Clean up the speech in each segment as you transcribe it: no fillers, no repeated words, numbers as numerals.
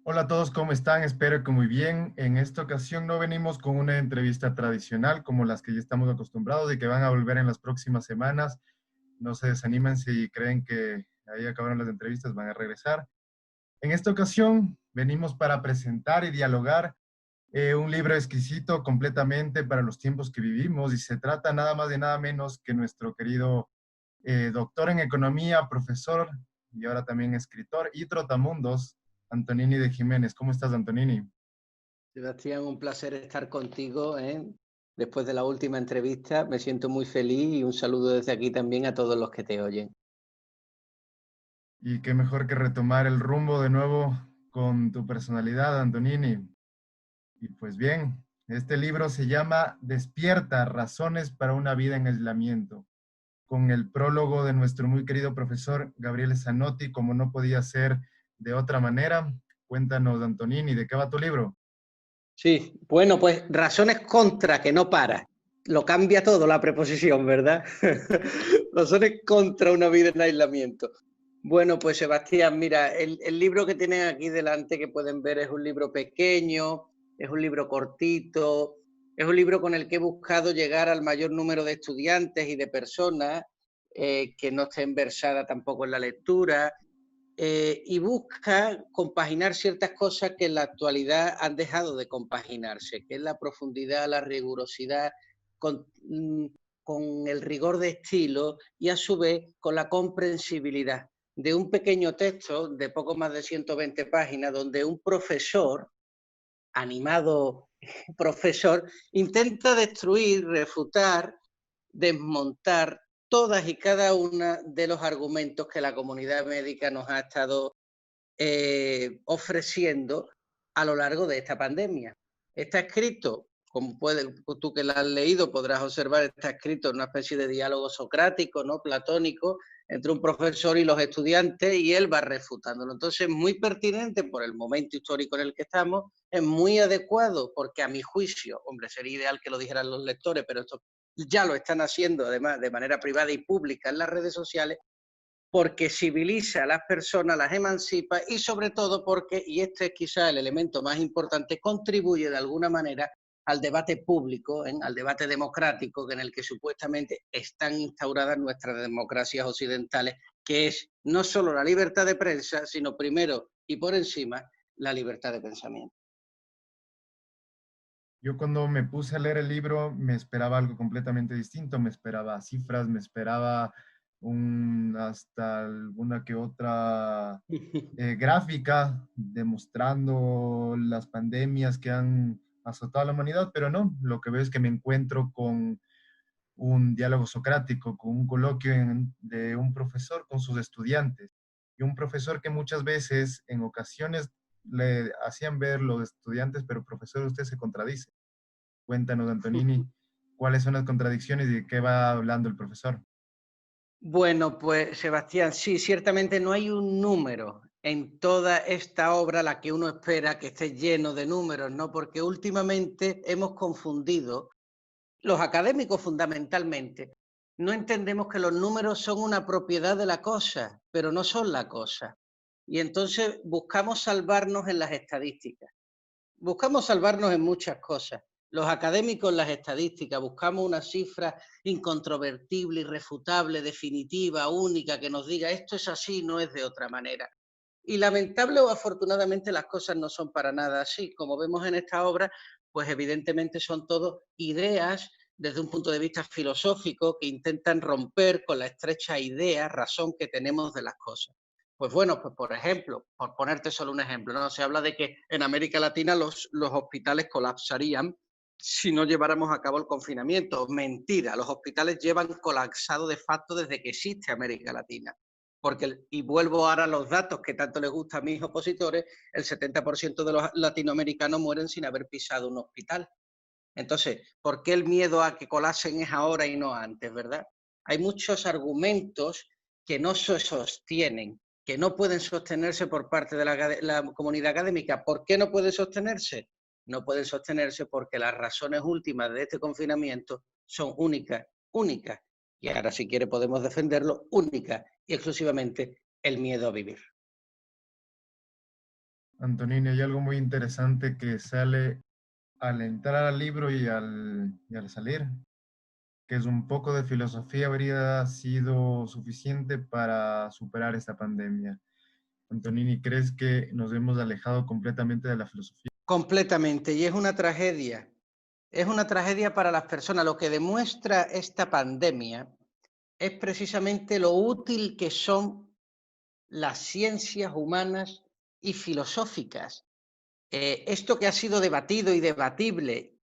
Hola a todos, ¿cómo están? Espero que muy bien. En esta ocasión no venimos con una entrevista tradicional como las que ya estamos acostumbrados y que van a volver en las próximas semanas. No se desanimen si creen que ahí acabaron las entrevistas, van a regresar. En esta ocasión venimos para presentar y dialogar un libro exquisito completamente para los tiempos que vivimos y se trata nada más y nada menos que nuestro querido doctor en economía, profesor y ahora también escritor y trotamundos, Antonini de Jiménez. ¿Cómo estás, Antonini? Sebastián, un placer estar contigo, ¿eh? Después de la última entrevista, me siento muy feliz y un saludo desde aquí también a todos los que te oyen. Y qué mejor que retomar el rumbo de nuevo con tu personalidad, Antonini. Y pues bien, este libro se llama Despierta, razones para una vida en aislamiento, con el prólogo de nuestro muy querido profesor Gabriel Zanotti, como no podía ser de otra manera. Cuéntanos, Antonini, ¿de qué va tu libro? Sí, bueno, pues razones contra, que no para. Lo cambia todo la preposición, ¿verdad? Razones contra una vida en aislamiento. Bueno, pues Sebastián, mira, el libro que tienen aquí delante que pueden ver es un libro pequeño, es un libro cortito, es un libro con el que he buscado llegar al mayor número de estudiantes y de personas que no estén versadas tampoco en la lectura, y busca compaginar ciertas cosas que en la actualidad han dejado de compaginarse, que es la profundidad, la rigurosidad, con, con el rigor de estilo y a su vez con la comprensibilidad de un pequeño texto de poco más de 120 páginas donde un profesor, animado profesor, intenta destruir, refutar, desmontar todas y cada una de los argumentos que la comunidad médica nos ha estado ofreciendo a lo largo de esta pandemia. Está escrito, como tú que lo has leído podrás observar, está escrito en una especie de diálogo socrático, ¿no? Platónico, entre un profesor y los estudiantes, y él va refutándolo. Entonces, muy pertinente por el momento histórico en el que estamos, es muy adecuado, porque a mi juicio, hombre, sería ideal que lo dijeran los lectores, pero esto ya lo están haciendo además de manera privada y pública en las redes sociales, porque civiliza a las personas, las emancipa y sobre todo porque, y este es quizá el elemento más importante, contribuye de alguna manera al debate público, al debate democrático en el que supuestamente están instauradas nuestras democracias occidentales, que es no solo la libertad de prensa, sino primero y por encima la libertad de pensamiento. Yo cuando me puse a leer el libro me esperaba algo completamente distinto, me esperaba cifras, me esperaba hasta alguna que otra gráfica demostrando las pandemias que han azotado a la humanidad, pero no, lo que veo es que me encuentro con un diálogo socrático, con un coloquio de un profesor con sus estudiantes, y un profesor que muchas veces, en ocasiones, le hacían ver los estudiantes, pero profesor, usted se contradice. Cuéntanos, Antonini, cuáles son las contradicciones y de qué va hablando el profesor. Bueno, pues Sebastián, sí, ciertamente no hay un número en toda esta obra la que uno espera que esté lleno de números, ¿no? Porque últimamente hemos confundido, los académicos fundamentalmente, no entendemos que los números son una propiedad de la cosa, pero no son la cosa. Y entonces buscamos salvarnos en las estadísticas. Buscamos salvarnos en muchas cosas. Los académicos en las estadísticas buscamos una cifra incontrovertible, irrefutable, definitiva, única, que nos diga esto es así, no es de otra manera. Y lamentable o afortunadamente las cosas no son para nada así. Como vemos en esta obra, pues evidentemente son todo ideas desde un punto de vista filosófico que intentan romper con la estrecha idea, razón que tenemos de las cosas. Pues bueno, pues por ejemplo, por ponerte solo un ejemplo, ¿no? Se habla de que en América Latina los hospitales colapsarían si no lleváramos a cabo el confinamiento. Mentira, los hospitales llevan colapsado de facto desde que existe América Latina. Porque, y vuelvo ahora a los datos que tanto les gusta a mis opositores, el 70% de los latinoamericanos mueren sin haber pisado un hospital. Entonces, ¿por qué el miedo a que colapsen es ahora y no antes, verdad? Hay muchos argumentos que no se sostienen, que no pueden sostenerse por parte de la comunidad académica. ¿Por qué no pueden sostenerse? No pueden sostenerse porque las razones últimas de este confinamiento son únicas, únicas. Y ahora, si quiere, podemos defenderlo, única y exclusivamente el miedo a vivir. Antonini, hay algo muy interesante que sale al entrar al libro y al salir, que es un poco de filosofía habría sido suficiente para superar esta pandemia. Antonini, ¿crees que nos hemos alejado completamente de la filosofía? Completamente, y es una tragedia. Es una tragedia para las personas. Lo que demuestra esta pandemia es precisamente lo útil que son las ciencias humanas y filosóficas. Esto que ha sido debatido y debatible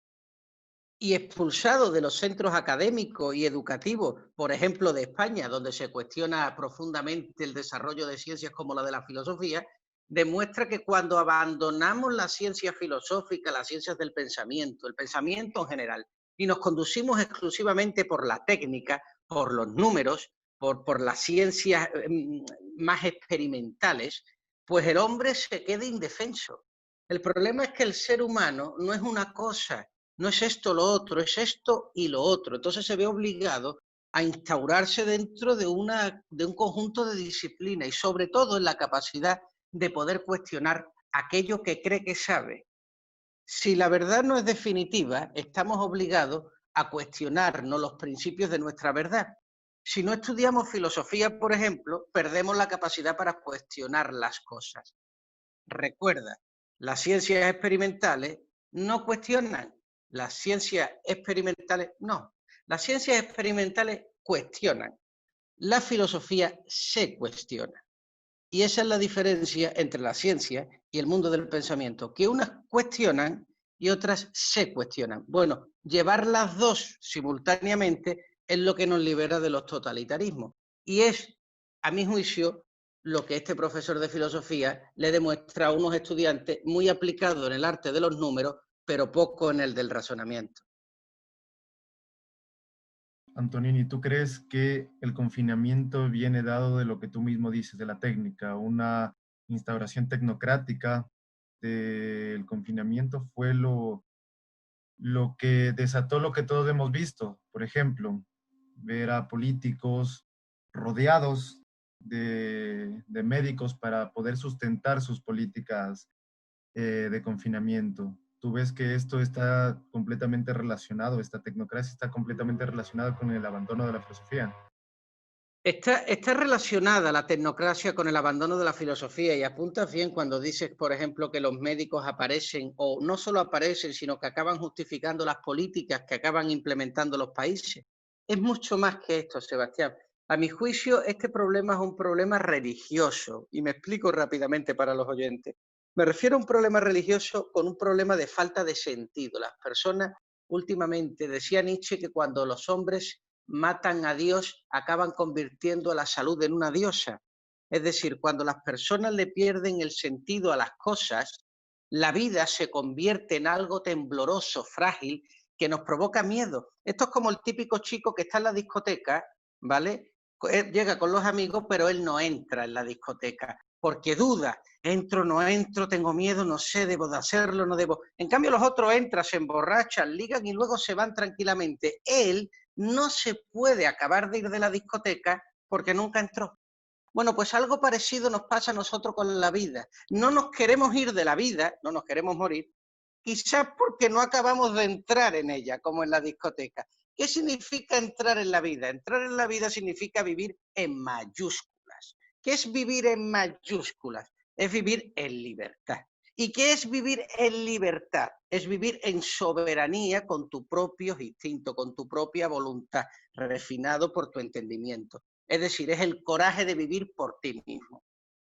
y expulsado de los centros académicos y educativos, por ejemplo, de España, donde se cuestiona profundamente el desarrollo de ciencias como la de la filosofía, demuestra que cuando abandonamos la ciencia filosófica, las ciencias del pensamiento, el pensamiento en general, y nos conducimos exclusivamente por la técnica, por los números, por las ciencias más experimentales, pues el hombre se queda indefenso. El problema es que el ser humano no es una cosa, no es esto lo otro, es esto y lo otro. Entonces se ve obligado a instaurarse dentro de un conjunto de disciplinas y sobre todo en la capacidad de poder cuestionar aquello que cree que sabe. Si la verdad no es definitiva, estamos obligados a cuestionarnos los principios de nuestra verdad. Si no estudiamos filosofía, por ejemplo, perdemos la capacidad para cuestionar las cosas. Recuerda, las ciencias experimentales no cuestionan, las ciencias experimentales no. Las ciencias experimentales cuestionan, la filosofía se cuestiona. Y esa es la diferencia entre la ciencia y el mundo del pensamiento, que unas cuestionan y otras se cuestionan. Bueno, llevar las dos simultáneamente es lo que nos libera de los totalitarismos. Y es, a mi juicio, lo que este profesor de filosofía le demuestra a unos estudiantes muy aplicados en el arte de los números, pero poco en el del razonamiento. Antonini, ¿tú crees que el confinamiento viene dado de lo que tú mismo dices, de la técnica, una instauración tecnocrática del confinamiento fue lo que desató lo que todos hemos visto? Por ejemplo, ver a políticos rodeados de médicos para poder sustentar sus políticas de confinamiento. ¿Tú ves que esto está completamente relacionado, esta tecnocracia está completamente relacionada con el abandono de la filosofía? Está relacionada la tecnocracia con el abandono de la filosofía y apuntas bien cuando dices, por ejemplo, que los médicos aparecen o no solo aparecen, sino que acaban justificando las políticas que acaban implementando los países. Es mucho más que esto, Sebastián. A mi juicio, este problema es un problema religioso y me explico rápidamente para los oyentes. Me refiero a un problema religioso con un problema de falta de sentido. Las personas últimamente, decía Nietzsche, que cuando los hombres matan a Dios, acaban convirtiendo a la salud en una diosa. Es decir, cuando las personas le pierden el sentido a las cosas, la vida se convierte en algo tembloroso, frágil, que nos provoca miedo. Esto es como el típico chico que está en la discoteca, ¿vale? Él llega con los amigos, pero él no entra en la discoteca, porque duda, entro, no entro, tengo miedo, no sé, debo de hacerlo, no debo. En cambio, los otros entran, se emborrachan, ligan y luego se van tranquilamente. Él no se puede acabar de ir de la discoteca porque nunca entró. Bueno, pues algo parecido nos pasa a nosotros con la vida. No nos queremos ir de la vida, no nos queremos morir, quizás porque no acabamos de entrar en ella, como en la discoteca. ¿Qué significa entrar en la vida? Entrar en la vida significa vivir en mayúsculas. ¿Qué es vivir en mayúsculas? Es vivir en libertad. ¿Y qué es vivir en libertad? Es vivir en soberanía con tu propio instinto, con tu propia voluntad, refinado por tu entendimiento. Es decir, es el coraje de vivir por ti mismo.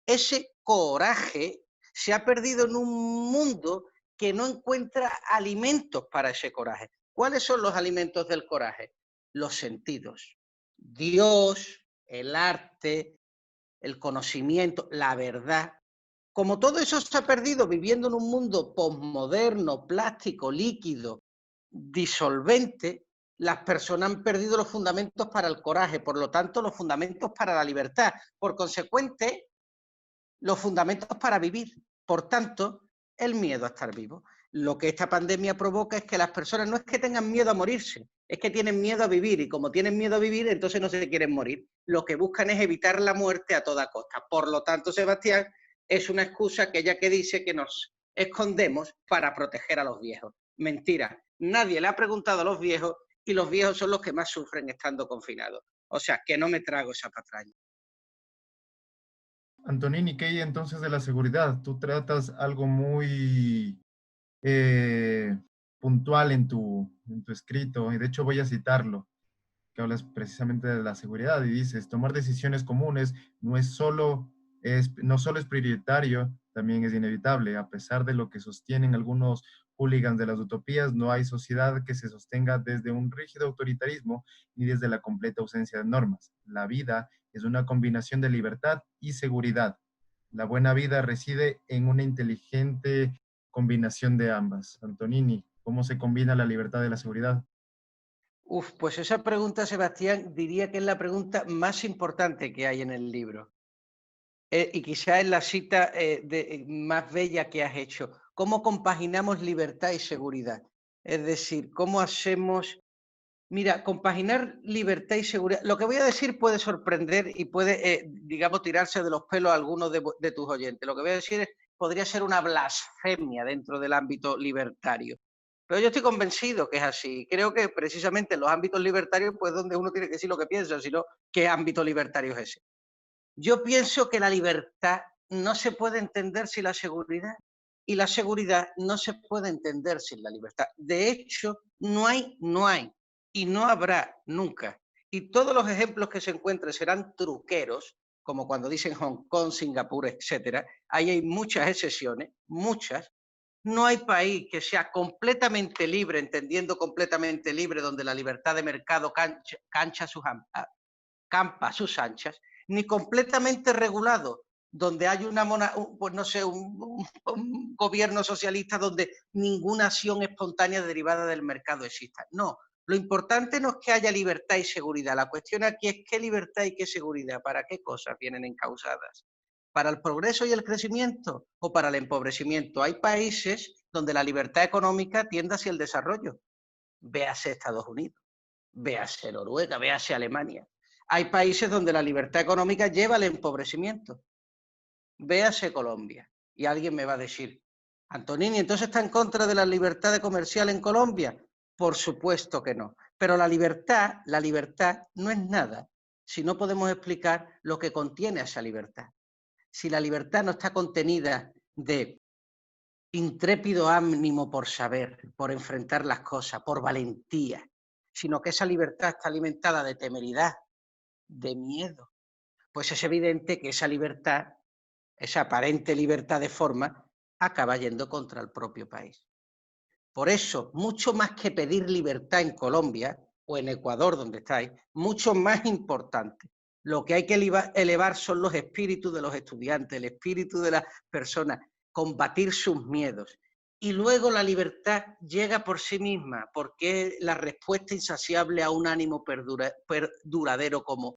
Ese coraje se ha perdido en un mundo que no encuentra alimentos para ese coraje. ¿Cuáles son los alimentos del coraje? Los sentidos. Dios, el arte, el conocimiento, la verdad. Como todo eso se ha perdido viviendo en un mundo posmoderno, plástico, líquido, disolvente, las personas han perdido los fundamentos para el coraje, por lo tanto, los fundamentos para la libertad. Por consecuente, los fundamentos para vivir. Por tanto, el miedo a estar vivo. Lo que esta pandemia provoca es que las personas no es que tengan miedo a morirse, es que tienen miedo a vivir y como tienen miedo a vivir, entonces no se quieren morir. Lo que buscan es evitar la muerte a toda costa. Por lo tanto, Sebastián, es una excusa aquella que dice que nos escondemos para proteger a los viejos. Mentira, nadie le ha preguntado a los viejos y los viejos son los que más sufren estando confinados. O sea, que no me trago esa patraña. Antonini, ¿qué hay entonces de la seguridad? Tú tratas algo muy puntual en tu escrito, y de hecho voy a citarlo, que hablas precisamente de la seguridad y dices, tomar decisiones comunes no solo es prioritario, también es inevitable. A pesar de lo que sostienen algunos hooligans de las utopías, no hay sociedad que se sostenga desde un rígido autoritarismo ni desde la completa ausencia de normas. La vida es una combinación de libertad y seguridad. La buena vida reside en una inteligente combinación de ambas. Antonini, ¿cómo se combina la libertad y la seguridad? Pues esa pregunta, Sebastián, diría que es la pregunta más importante que hay en el libro. Y quizá es la cita más bella que has hecho. ¿Cómo compaginamos libertad y seguridad? Es decir, ¿cómo hacemos? Mira, compaginar libertad y seguridad. Lo que voy a decir puede sorprender y puede, digamos, tirarse de los pelos a algunos de tus oyentes. Lo que voy a decir podría ser una blasfemia dentro del ámbito libertario. Pero yo estoy convencido que es así. Creo que precisamente en los ámbitos libertarios, pues donde uno tiene que decir lo que piensa, sino qué ámbito libertario es ese. Yo pienso que la libertad no se puede entender sin la seguridad y la seguridad no se puede entender sin la libertad. De hecho, no hay y no habrá nunca. Y todos los ejemplos que se encuentren serán truqueros, como cuando dicen Hong Kong, Singapur, etcétera. Ahí hay muchas excepciones, muchas. No hay país que sea completamente libre, entendiendo completamente libre, donde la libertad de mercado campa a sus anchas, ni completamente regulado, donde hay pues no sé, un gobierno socialista donde ninguna acción espontánea derivada del mercado exista. No, lo importante no es que haya libertad y seguridad. La cuestión aquí es qué libertad y qué seguridad, para qué cosas vienen encausadas. ¿Para el progreso y el crecimiento o para el empobrecimiento? Hay países donde la libertad económica tiende hacia el desarrollo. Véase Estados Unidos, véase Noruega, véase Alemania. Hay países donde la libertad económica lleva al empobrecimiento. Véase Colombia. Y alguien me va a decir, Antonini, ¿entonces está en contra de la libertad comercial en Colombia? Por supuesto que no. Pero la libertad no es nada si no podemos explicar lo que contiene esa libertad. Si la libertad no está contenida de intrépido ánimo por saber, por enfrentar las cosas, por valentía, sino que esa libertad está alimentada de temeridad, de miedo, pues es evidente que esa libertad, esa aparente libertad de forma, acaba yendo contra el propio país. Por eso, mucho más que pedir libertad en Colombia o en Ecuador, donde estáis, mucho más importante. Lo que hay que elevar son los espíritus de los estudiantes, el espíritu de las personas, combatir sus miedos. Y luego la libertad llega por sí misma, porque es la respuesta insaciable a un ánimo duradero como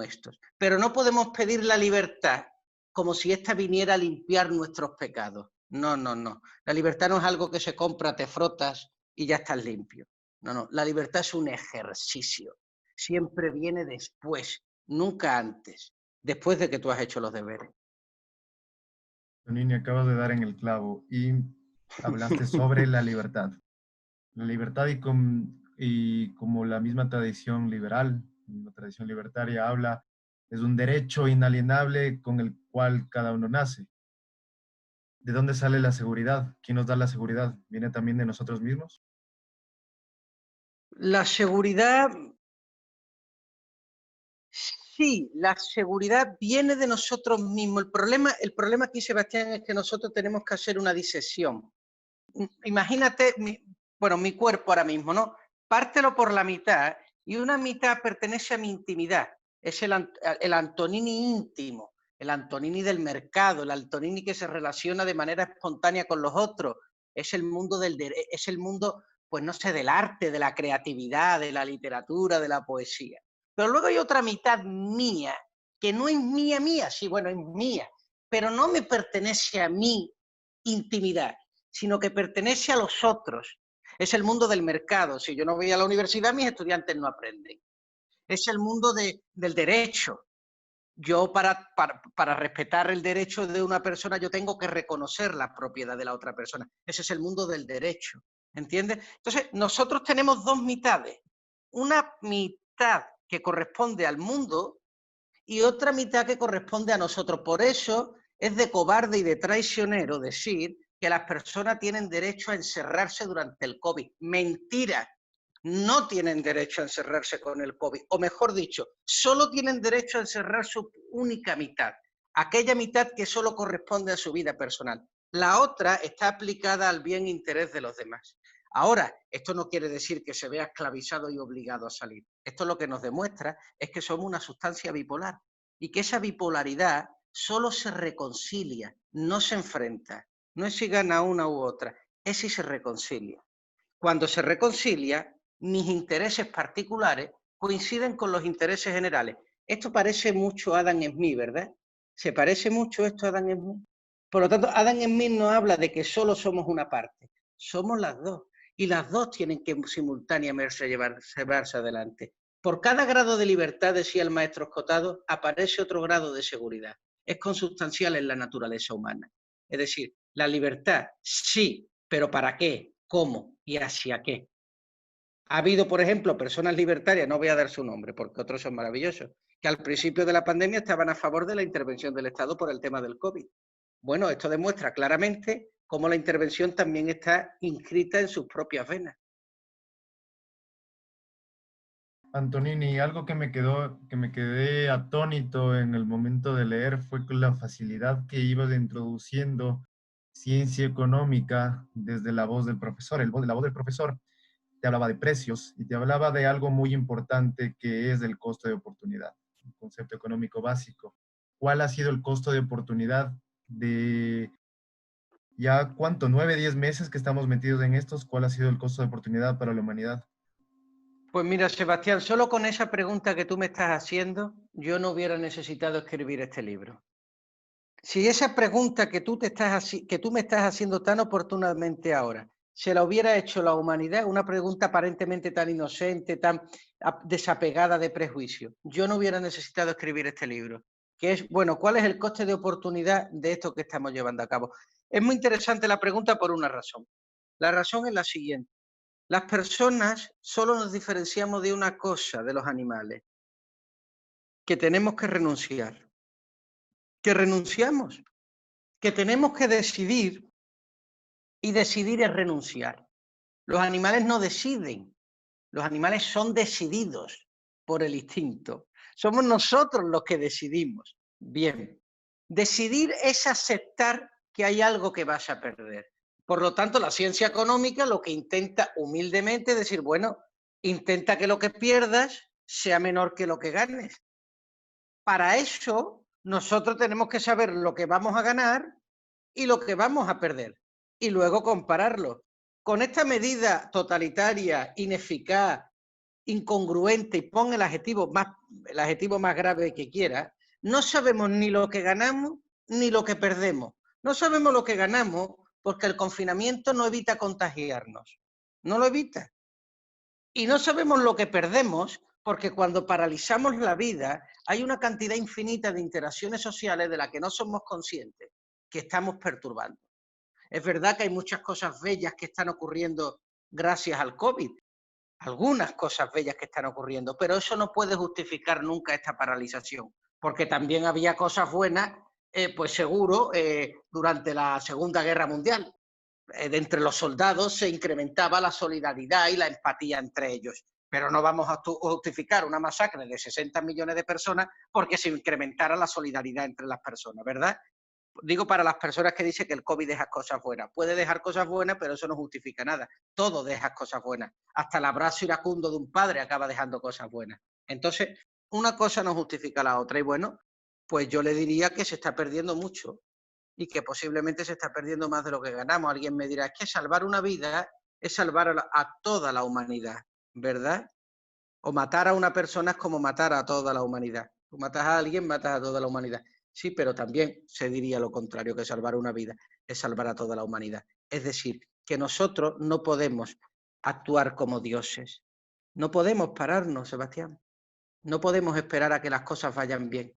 estos. Pero no podemos pedir la libertad como si ésta viniera a limpiar nuestros pecados. No, no, no. La libertad no es algo que se compra, te frotas y ya estás limpio. No, no. La libertad es un ejercicio. Siempre viene después, nunca antes, después de que tú has hecho los deberes. Antonini, acabas de dar en el clavo y hablaste sobre la libertad. La libertad y como la misma tradición liberal, la tradición libertaria habla, es un derecho inalienable con el cual cada uno nace. ¿De dónde sale la seguridad? ¿Quién nos da la seguridad? ¿Viene también de nosotros mismos? La seguridad, sí, la seguridad viene de nosotros mismos. El problema aquí, Sebastián, es que nosotros tenemos que hacer una disección. Imagínate, mi cuerpo ahora mismo, ¿no? Pártelo por la mitad y una mitad pertenece a mi intimidad. Es el Antonini íntimo, el Antonini del mercado, el Antonini que se relaciona de manera espontánea con los otros. Es el mundo es el mundo, pues no sé, del arte, de la creatividad, de la literatura, de la poesía. Pero luego hay otra mitad mía, que no es mía, sí, bueno, es mía, pero no me pertenece a mi intimidad, sino que pertenece a los otros. Es el mundo del mercado. Si yo no voy a la universidad, mis estudiantes no aprenden. Es el mundo del derecho, yo para respetar el derecho de una persona, yo tengo que reconocer la propiedad de la otra persona. Ese es el mundo del derecho, ¿entiendes? Entonces, nosotros tenemos dos mitades. Una mitad que corresponde al mundo y otra mitad que corresponde a nosotros. Por eso es de cobarde y de traicionero decir que las personas tienen derecho a encerrarse durante el COVID. Mentira. No tienen derecho a encerrarse con el COVID, o mejor dicho, solo tienen derecho a encerrar su única mitad, aquella mitad que solo corresponde a su vida personal. La otra está aplicada al bien e interés de los demás. Ahora, esto no quiere decir que se vea esclavizado y obligado a salir. Esto lo que nos demuestra es que somos una sustancia bipolar y que esa bipolaridad solo se reconcilia, no se enfrenta. No es si gana una u otra, es si se reconcilia. Cuando se reconcilia, mis intereses particulares coinciden con los intereses generales. Esto parece mucho a Adam Smith, ¿verdad? ¿Se parece mucho esto a Adam Smith? Por lo tanto, Adam Smith no habla de que solo somos una parte, somos las dos. Y las dos tienen que simultáneamente llevarse adelante. Por cada grado de libertad, decía el maestro Escotado, aparece otro grado de seguridad. Es consustancial en la naturaleza humana. Es decir, la libertad, sí, pero ¿para qué? ¿Cómo? ¿Y hacia qué? Ha habido, por ejemplo, personas libertarias, no voy a dar su nombre porque otros son maravillosos, que al principio de la pandemia estaban a favor de la intervención del Estado por el tema del COVID. Bueno, esto demuestra claramente cómo la intervención también está inscrita en sus propias venas. Antonini, algo que me quedé atónito en el momento de leer fue con la facilidad que ibas introduciendo ciencia económica desde la voz del profesor. La voz del profesor te hablaba de precios y te hablaba de algo muy importante que es el costo de oportunidad, un concepto económico básico. ¿Cuál ha sido el costo de oportunidad de ya cuánto, 9, 10 meses que estamos metidos en estos? ¿Cuál ha sido el costo de oportunidad para la humanidad? Pues mira, Sebastián, solo con esa pregunta que tú me estás haciendo, yo no hubiera necesitado escribir este libro. Si esa pregunta que tú me estás haciendo tan oportunamente ahora, se la hubiera hecho la humanidad, una pregunta aparentemente tan inocente, tan desapegada de prejuicio, yo no hubiera necesitado escribir este libro, que es, bueno, ¿cuál es el coste de oportunidad de esto que estamos llevando a cabo? Es muy interesante la pregunta por una razón. La razón es la siguiente. Las personas solo nos diferenciamos de una cosa de los animales, que tenemos que renunciar, que renunciamos, que tenemos que decidir, y decidir es renunciar. Los animales no deciden, los animales son decididos por el instinto. Somos nosotros los que decidimos. Bien, decidir es aceptar que hay algo que vas a perder. Por lo tanto, la ciencia económica lo que intenta humildemente es decir, bueno, intenta que lo que pierdas sea menor que lo que ganes. Para eso, nosotros tenemos que saber lo que vamos a ganar y lo que vamos a perder, y luego compararlo. Con esta medida totalitaria, ineficaz, incongruente, y pon el adjetivo más grave que quiera, no sabemos ni lo que ganamos ni lo que perdemos. No sabemos lo que ganamos porque el confinamiento no evita contagiarnos, no lo evita. Y no sabemos lo que perdemos porque cuando paralizamos la vida hay una cantidad infinita de interacciones sociales de las que no somos conscientes, que estamos perturbando. Es verdad que hay muchas cosas bellas que están ocurriendo gracias al COVID, algunas cosas bellas que están ocurriendo, pero eso no puede justificar nunca esta paralización, porque también había cosas buenas, pues seguro, durante la Segunda Guerra Mundial. De entre los soldados se incrementaba la solidaridad y la empatía entre ellos. Pero no vamos a justificar una masacre de 60 millones de personas porque se incrementara la solidaridad entre las personas, ¿verdad? Digo para las personas que dicen que el COVID deja cosas buenas. Puede dejar cosas buenas, pero eso no justifica nada. Todo deja cosas buenas. Hasta el abrazo iracundo de un padre acaba dejando cosas buenas. Entonces, una cosa no justifica la otra. Y bueno, pues yo le diría que se está perdiendo mucho y que posiblemente se está perdiendo más de lo que ganamos. Alguien me dirá, es que salvar una vida es salvar a toda la humanidad, ¿verdad? O matar a una persona es como matar a toda la humanidad. Tú matas a alguien, matas a toda la humanidad. Sí, pero también se diría lo contrario, que salvar una vida es salvar a toda la humanidad. Es decir, que nosotros no podemos actuar como dioses. No podemos pararnos, Sebastián. No podemos esperar a que las cosas vayan bien.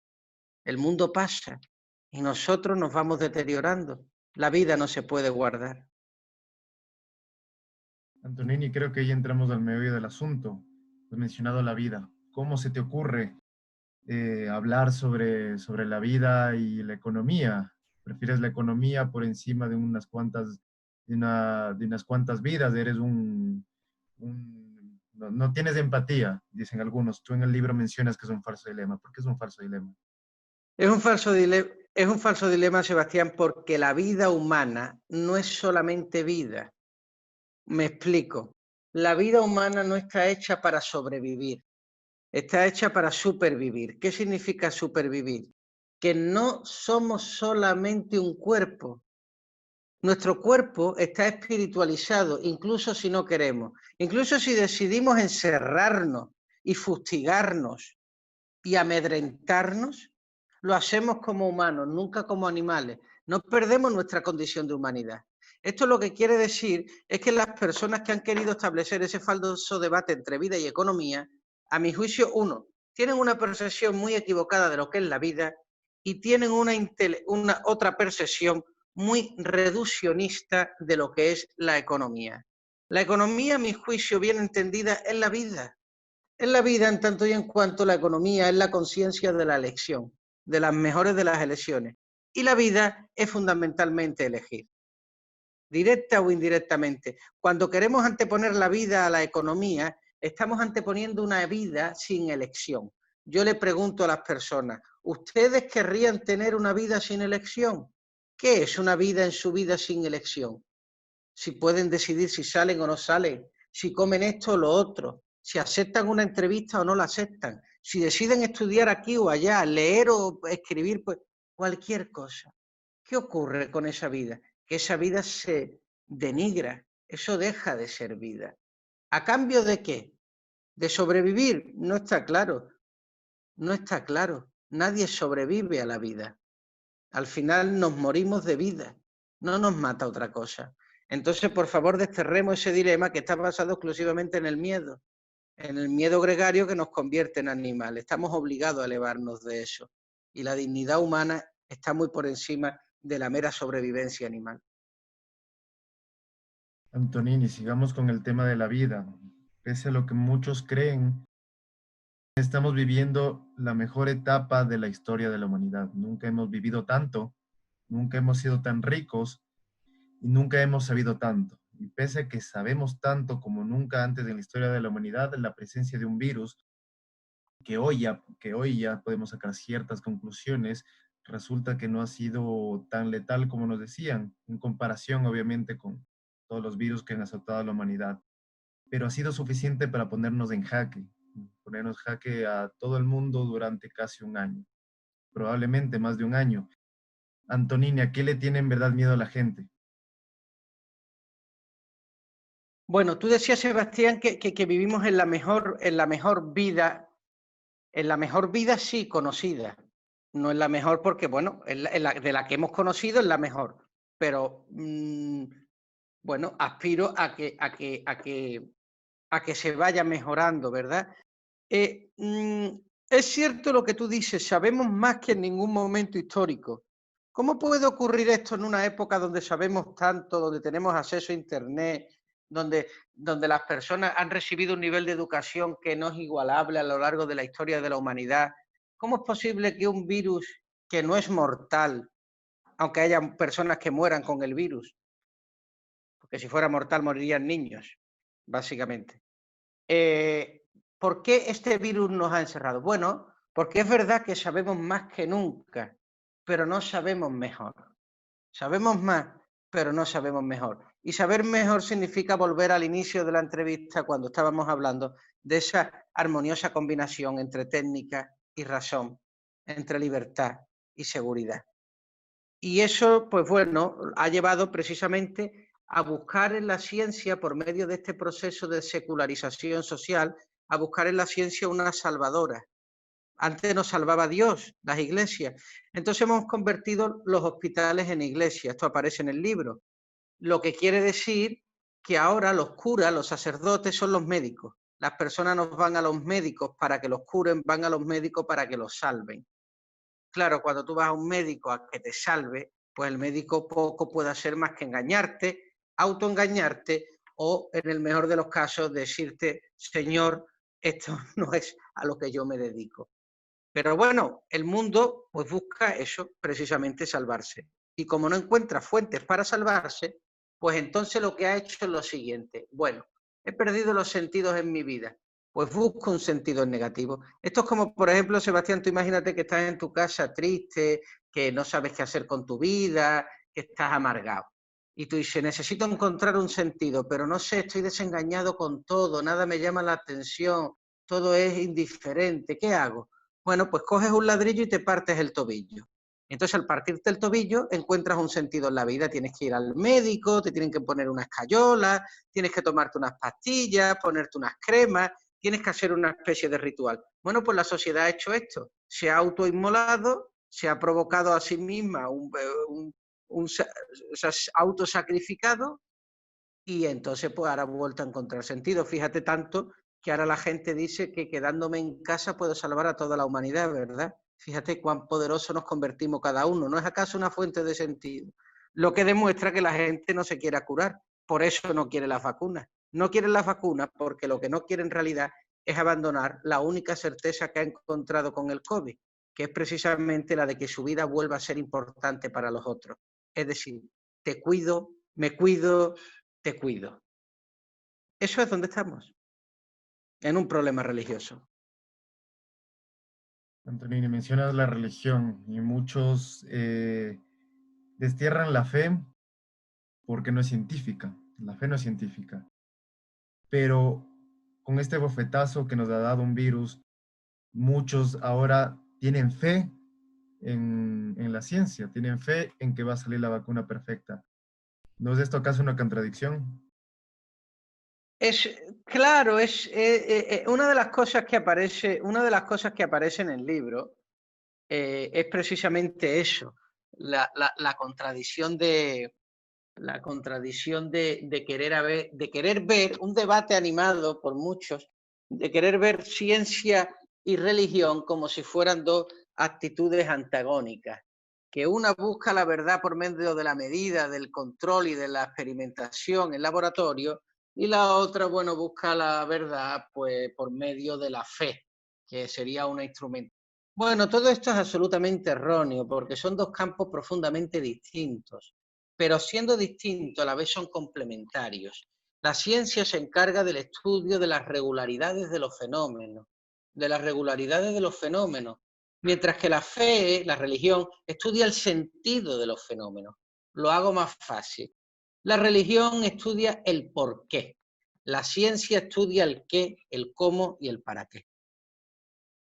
El mundo pasa y nosotros nos vamos deteriorando. La vida no se puede guardar. Antonini, creo que ahí entramos al meollo del asunto. Has mencionado la vida. ¿Cómo se te ocurre hablar sobre la vida y la economía? ¿Prefieres la economía por encima de de unas cuantas vidas? Eres no tienes empatía, dicen algunos. Tú en el libro mencionas que es un falso dilema. ¿Por qué es un falso dilema? Es un falso dilema, Sebastián, porque la vida humana no es solamente vida. Me explico. La vida humana no está hecha para sobrevivir, está hecha para supervivir. ¿Qué significa supervivir? Que no somos solamente un cuerpo. Nuestro cuerpo está espiritualizado, incluso si no queremos. Incluso si decidimos encerrarnos y fustigarnos y amedrentarnos, lo hacemos como humanos, nunca como animales. No perdemos nuestra condición de humanidad. Esto lo que quiere decir es que las personas que han querido establecer ese falso debate entre vida y economía, a mi juicio, tienen una percepción muy equivocada de lo que es la vida y tienen una otra percepción muy reduccionista de lo que es la economía. La economía, a mi juicio, bien entendida, es la vida. Es la vida en tanto y en cuanto la economía es la conciencia de la elección, de las mejores de las elecciones. Y la vida es fundamentalmente elegir, directa o indirectamente. Cuando queremos anteponer la vida a la economía, estamos anteponiendo una vida sin elección. Yo le pregunto a las personas, ¿ustedes querrían tener una vida sin elección? ¿Qué es una vida en su vida sin elección? Si pueden decidir si salen o no salen, si comen esto o lo otro, si aceptan una entrevista o no la aceptan, si deciden estudiar aquí o allá, leer o escribir, pues cualquier cosa. ¿Qué ocurre con esa vida? Que esa vida se denigra, eso deja de ser vida. ¿A cambio de qué? ¿De sobrevivir? No está claro, no está claro. Nadie sobrevive a la vida. Al final nos morimos de vida, no nos mata otra cosa. Entonces, por favor, desterremos ese dilema que está basado exclusivamente en el miedo gregario que nos convierte en animales. Estamos obligados a elevarnos de eso. Y la dignidad humana está muy por encima de la mera sobrevivencia animal. Antonini, sigamos con el tema de la vida. Pese a lo que muchos creen, estamos viviendo la mejor etapa de la historia de la humanidad. Nunca hemos vivido tanto, nunca hemos sido tan ricos y nunca hemos sabido tanto. Y pese a que sabemos tanto como nunca antes en la historia de la humanidad, la presencia de un virus que hoy ya podemos sacar ciertas conclusiones, resulta que no ha sido tan letal como nos decían, en comparación obviamente con todos los virus que han azotado a la humanidad, pero ha sido suficiente para ponernos jaque a todo el mundo durante casi un año, probablemente más de un año. Antonini, ¿a qué le tiene en verdad miedo a la gente? Bueno, tú decías, Sebastián, que vivimos en la mejor vida. En la mejor vida sí conocida, no en la mejor porque, bueno, de la que hemos conocido es la mejor, pero bueno, aspiro a que se vaya mejorando, ¿verdad? Es cierto lo que tú dices, sabemos más que en ningún momento histórico. ¿Cómo puede ocurrir esto en una época donde sabemos tanto, donde tenemos acceso a Internet, donde las personas han recibido un nivel de educación que no es igualable a lo largo de la historia de la humanidad? ¿Cómo es posible que un virus que no es mortal, aunque haya personas que mueran con el virus, porque si fuera mortal morirían niños, básicamente? ¿Por qué este virus nos ha encerrado? Bueno, porque es verdad que sabemos más que nunca, pero no sabemos mejor. Sabemos más, pero no sabemos mejor. Y saber mejor significa volver al inicio de la entrevista cuando estábamos hablando de esa armoniosa combinación entre técnica y razón, entre libertad y seguridad. Y eso, pues bueno, ha llevado precisamente a buscar en la ciencia, por medio de este proceso de secularización social, a buscar en la ciencia una salvadora. Antes nos salvaba Dios, las iglesias. Entonces hemos convertido los hospitales en iglesias. Esto aparece en el libro. Lo que quiere decir que ahora los curas, los sacerdotes, son los médicos. Las personas no van a los médicos para que los curen, van a los médicos para que los salven. claro, cuando tú vas a un médico a que te salve, pues el médico poco puede hacer más que engañarte, autoengañarte o, en el mejor de los casos, decirte, señor, esto no es a lo que yo me dedico. Pero bueno, el mundo pues busca eso, precisamente salvarse. Y como no encuentra fuentes para salvarse, pues entonces lo que ha hecho es lo siguiente. Bueno, he perdido los sentidos en mi vida, pues busco un sentido negativo. Esto es como, por ejemplo, Sebastián, tú imagínate que estás en tu casa triste, que no sabes qué hacer con tu vida, que estás amargado. Y tú dices, necesito encontrar un sentido, pero no sé, estoy desengañado con todo, nada me llama la atención, todo es indiferente, ¿qué hago? Bueno, pues coges un ladrillo y te partes el tobillo. Entonces, al partirte el tobillo, encuentras un sentido en la vida. Tienes que ir al médico, te tienen que poner una escayola, tienes que tomarte unas pastillas, ponerte unas cremas, tienes que hacer una especie de ritual. Bueno, pues la sociedad ha hecho esto. Se ha autoinmolado, se ha provocado a sí misma se ha autosacrificado y entonces pues ahora ha vuelto a encontrar sentido. Fíjate tanto que ahora la gente dice que quedándome en casa puedo salvar a toda la humanidad, ¿verdad? Fíjate cuán poderoso nos convertimos cada uno. ¿No es acaso una fuente de sentido? Lo que demuestra que la gente no se quiere curar. Por eso no quiere las vacunas. No quieren las vacunas porque lo que no quieren en realidad es abandonar la única certeza que ha encontrado con el COVID, que es precisamente la de que su vida vuelva a ser importante para los otros. Es decir, te cuido, me cuido, te cuido. Eso es donde estamos, en un problema religioso. Antonini, mencionas la religión y muchos destierran la fe porque no es científica. La fe no es científica. Pero con este bofetazo que nos ha dado un virus, muchos ahora tienen fe en la ciencia, tienen fe en que va a salir la vacuna perfecta. ¿No es esto acaso una contradicción? Es claro, una de las cosas que aparece, en el libro es precisamente eso, la contradicción de querer ver un debate animado por muchos, de querer ver ciencia y religión como si fueran dos actitudes antagónicas, que una busca la verdad por medio de la medida, del control y de la experimentación en laboratorio, y la otra, bueno, busca la verdad pues por medio de la fe, que sería un instrumento. Bueno, todo esto es absolutamente erróneo, porque son dos campos profundamente distintos, pero siendo distintos a la vez son complementarios. La ciencia se encarga del estudio de las regularidades de los fenómenos, mientras que la fe, la religión, estudia el sentido de los fenómenos. Lo hago más fácil. La religión estudia el por qué. La ciencia estudia el qué, el cómo y el para qué.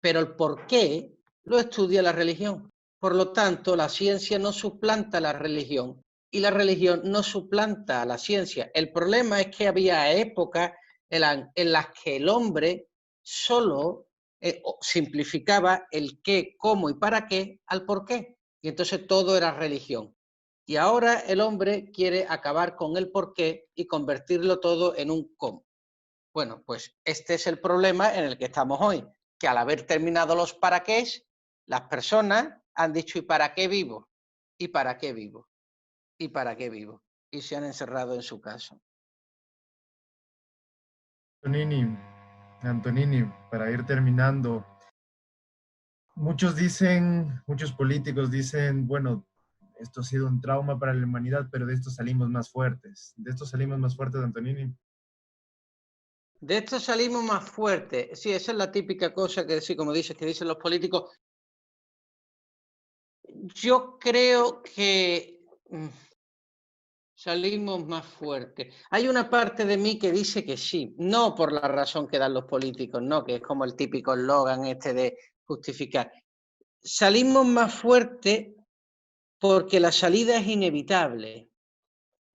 Pero el por qué lo estudia la religión. Por lo tanto, la ciencia no suplanta la religión y la religión no suplanta a la ciencia. El problema es que había épocas en las que el hombre solo simplificaba el qué, cómo y para qué al por qué. Y entonces todo era religión. Y ahora el hombre quiere acabar con el por qué y convertirlo todo en un cómo. Bueno, pues este es el problema en el que estamos hoy, que al haber terminado los para qué, las personas han dicho ¿y para qué vivo? ¿Y para qué vivo? ¿Y para qué vivo? Y se han encerrado en su casa. Antonini, Antonini, para ir terminando, muchos dicen, muchos políticos dicen, bueno, esto ha sido un trauma para la humanidad, pero de esto salimos más fuertes. De esto salimos más fuertes, Antonini. De esto salimos más fuertes. Sí, esa es la típica cosa que, sí, como dices, que dicen los políticos. Yo creo que salimos más fuertes. Hay una parte de mí que dice que sí, no por la razón que dan los políticos, no, que es como el típico eslogan este de justificar. Salimos más fuertes porque la salida es inevitable.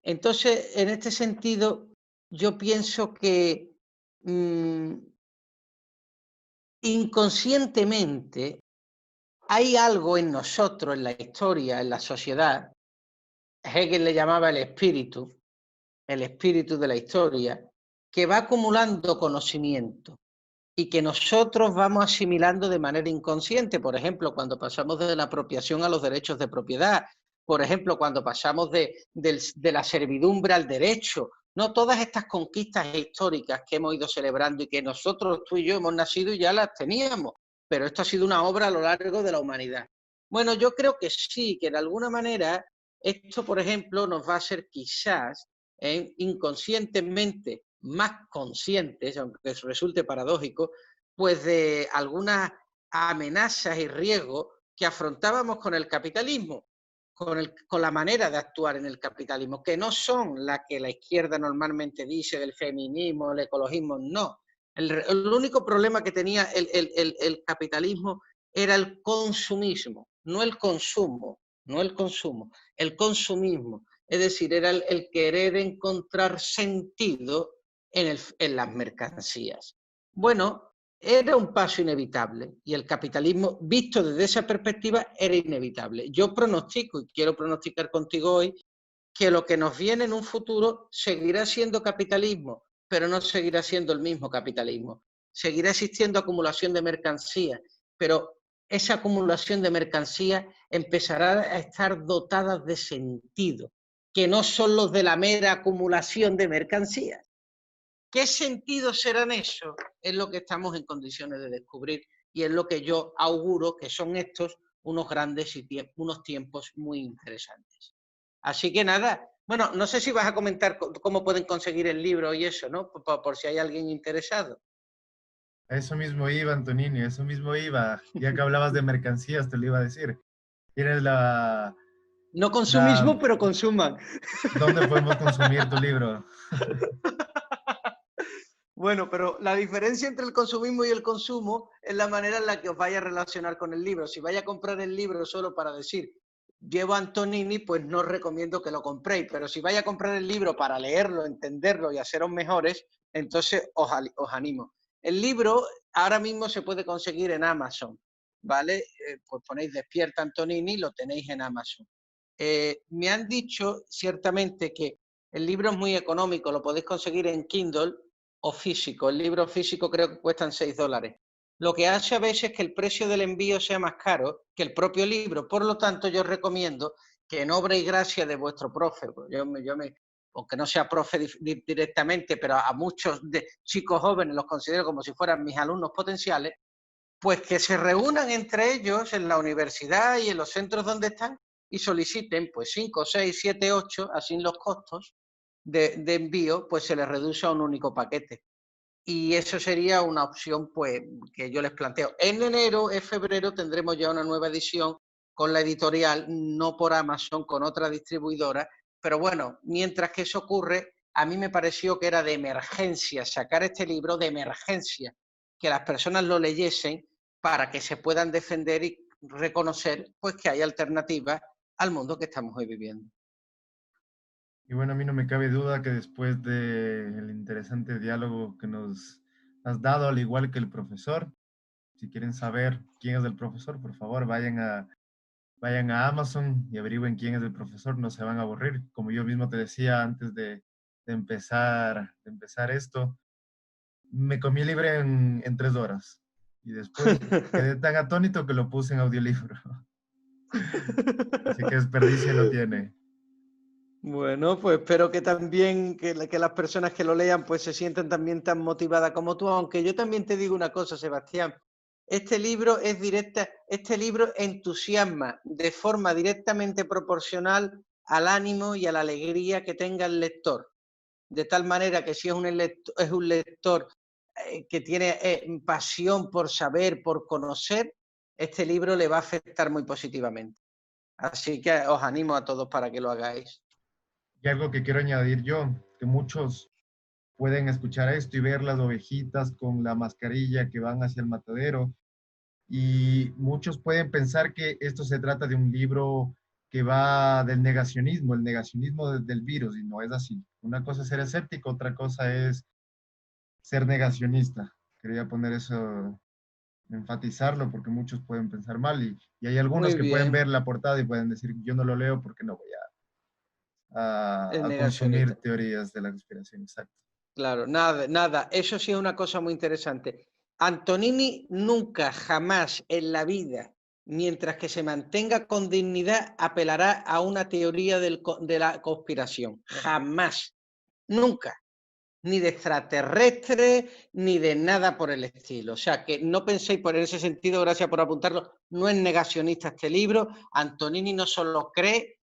Entonces, en este sentido, yo pienso que inconscientemente hay algo en nosotros, en la historia, en la sociedad. Hegel le llamaba el espíritu de la historia, que va acumulando conocimiento. y que nosotros vamos asimilando de manera inconsciente. Por ejemplo, cuando pasamos de la apropiación a los derechos de propiedad, por ejemplo, cuando pasamos de la servidumbre al derecho, no todas estas conquistas históricas que hemos ido celebrando y que nosotros, tú y yo, hemos nacido y ya las teníamos, pero esto ha sido una obra a lo largo de la humanidad. Bueno, yo creo que sí, que de alguna manera esto, por ejemplo, nos va a hacer quizás inconscientemente más conscientes, aunque eso resulte paradójico, pues de algunas amenazas y riesgos que afrontábamos con el capitalismo, con la manera de actuar en el capitalismo, que no son las que la izquierda normalmente dice del feminismo, el ecologismo, no. El único problema que tenía el capitalismo era el consumismo, no el consumo, no el consumo, el consumismo. Es decir, era el querer encontrar sentido en las mercancías. Bueno, era un paso inevitable y el capitalismo, visto desde esa perspectiva, era inevitable. Yo pronostico, y quiero pronosticar contigo hoy, que lo que nos viene en un futuro seguirá siendo capitalismo, pero no seguirá siendo el mismo capitalismo. Seguirá existiendo acumulación de mercancías, pero esa acumulación de mercancías empezará a estar dotadas de sentido, que no son los de la mera acumulación de mercancías. ¿Qué sentido serán esos? Es lo que estamos en condiciones de descubrir y es lo que yo auguro que son estos unos grandes y unos tiempos muy interesantes. Así que nada, bueno, no sé si vas a comentar cómo pueden conseguir el libro y eso, ¿no? Por si hay alguien interesado. A eso mismo iba, Antonini, a eso mismo iba. Ya que hablabas de mercancías, te lo iba a decir. Tienes No consumismo, la, pero consuman. ¿dónde podemos consumir tu libro? Bueno, pero la diferencia entre el consumismo y el consumo es la manera en la que os vaya a relacionar con el libro. Si vais a comprar el libro solo para decir, llevo a Antonini, pues no os recomiendo que lo compréis. Pero si vais a comprar el libro para leerlo, entenderlo y haceros mejores, entonces os animo. El libro ahora mismo se puede conseguir en Amazon, ¿vale? Pues ponéis Despierta Antonini, lo tenéis en Amazon. Me han dicho ciertamente que el libro es muy económico, lo podéis conseguir en Kindle o físico. El libro físico creo que cuestan $6. Lo que hace a veces que el precio del envío sea más caro que el propio libro. Por lo tanto, yo recomiendo que en obra y gracia de vuestro profe, aunque no sea profe directamente, pero a muchos chicos jóvenes los considero como si fueran mis alumnos potenciales, pues que se reúnan entre ellos en la universidad y en los centros donde están y soliciten pues 5, 6, 7, 8, así los costos de envío pues se les reduce a un único paquete. Y eso sería una opción pues que yo les planteo. En enero, en febrero tendremos ya una nueva edición con la editorial, no por Amazon, con otra distribuidora, pero bueno, mientras que eso ocurre, a mí me pareció que era de emergencia sacar este libro de emergencia, que las personas lo leyesen para que se puedan defender y reconocer pues que hay alternativas al mundo que estamos hoy viviendo. Y bueno, a mí no me cabe duda que después del interesante diálogo que nos has dado, al igual que el profesor, si quieren saber quién es el profesor, por favor, vayan a Amazon y averigüen quién es el profesor, no se van a aburrir. Como yo mismo te decía antes de empezar esto, me comí el libro en 3 horas y después quedé tan atónito que lo puse en audiolibro. Así que desperdicio no tiene. Bueno, pues espero que también que las personas que lo lean pues se sientan también tan motivadas como tú, aunque yo también te digo una cosa, Sebastián, este libro es directa, este libro entusiasma de forma directamente proporcional al ánimo y a la alegría que tenga el lector, de tal manera que si es un lector que tiene pasión por saber, por conocer, este libro le va a afectar muy positivamente. Así que os animo a todos para que lo hagáis. Y algo que quiero añadir yo, que muchos pueden escuchar esto y ver las ovejitas con la mascarilla que van hacia el matadero. Y muchos pueden pensar que esto se trata de un libro que va del negacionismo, el negacionismo del virus, y no es así. Una cosa es ser escéptico, otra cosa es ser negacionista. Quería poner eso, enfatizarlo, porque muchos pueden pensar mal y hay algunos Muy que pueden bien, ver la portada y pueden decir, yo no lo leo porque no voy es a consumir negacionista. teorías de la conspiración. Exacto. Claro, nada, nada. Eso sí es una cosa muy interesante. Antonini nunca, jamás en la vida, mientras que se mantenga con dignidad, apelará a una teoría de la conspiración. Jamás, nunca. Ni de extraterrestres, ni de nada por el estilo. O sea, que no penséis, por ese sentido, gracias por apuntarlo, no es negacionista este libro. Antonini no solo cree,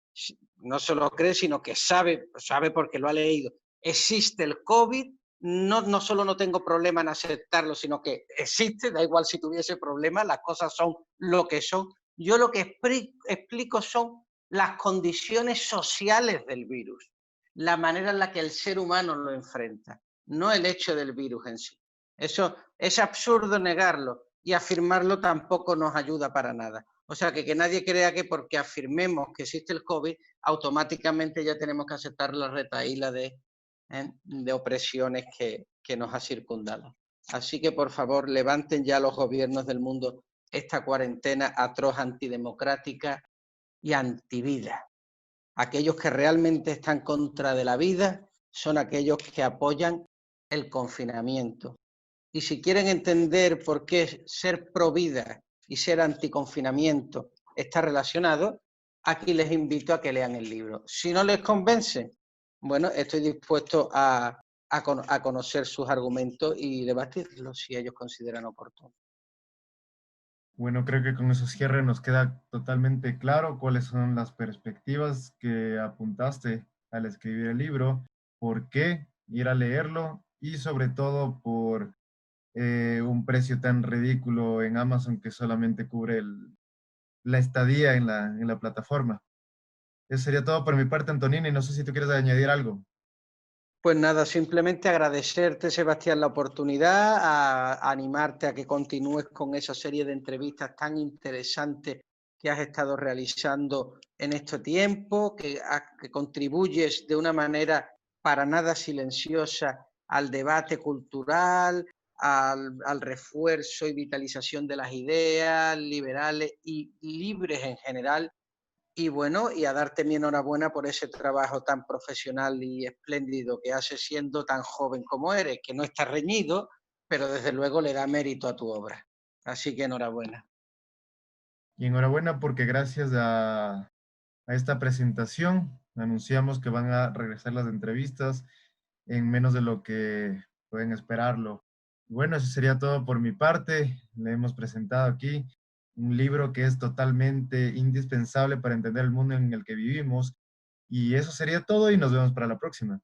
sino que sabe porque lo ha leído. Existe el COVID, no solo no tengo problema en aceptarlo, sino que existe, da igual si tuviese problemas, las cosas son lo que son. Yo lo que explico son las condiciones sociales del virus, la manera en la que el ser humano lo enfrenta, no el hecho del virus en sí. Eso es absurdo negarlo y afirmarlo tampoco nos ayuda para nada. O sea, que nadie crea que porque afirmemos que existe el COVID, automáticamente ya tenemos que aceptar la retahíla de opresiones que nos ha circundado. Así que, por favor, levanten ya los gobiernos del mundo esta cuarentena atroz, antidemocrática y antivida. Aquellos que realmente están contra de la vida son aquellos que apoyan el confinamiento. Y si quieren entender por qué ser pro vida y ser anticonfinamiento está relacionado, aquí les invito a que lean el libro. Si no les convence, bueno, estoy dispuesto a conocer sus argumentos y debatirlos si ellos consideran oportuno. Bueno, creo que con esos cierres nos queda totalmente claro cuáles son las perspectivas que apuntaste al escribir el libro, por qué ir a leerlo y sobre todo por un precio tan ridículo en Amazon que solamente cubre la estadía en la plataforma. Eso sería todo por mi parte, Antonini. No sé si tú quieres añadir algo. Pues nada, simplemente agradecerte, Sebastián, la oportunidad, a animarte a que continúes con esa serie de entrevistas tan interesantes que has estado realizando en este tiempo, que contribuyes de una manera para nada silenciosa al debate cultural, al refuerzo y vitalización de las ideas liberales y libres en general. Y bueno, y a darte mi enhorabuena por ese trabajo tan profesional y espléndido que haces siendo tan joven como eres, que no está reñido, pero desde luego le da mérito a tu obra. Así que enhorabuena. Y enhorabuena porque gracias a esta presentación anunciamos que van a regresar las entrevistas en menos de lo que pueden esperarlo. Bueno, eso sería todo por mi parte. Le hemos presentado aquí un libro que es totalmente indispensable para entender el mundo en el que vivimos. Y eso sería todo y nos vemos para la próxima.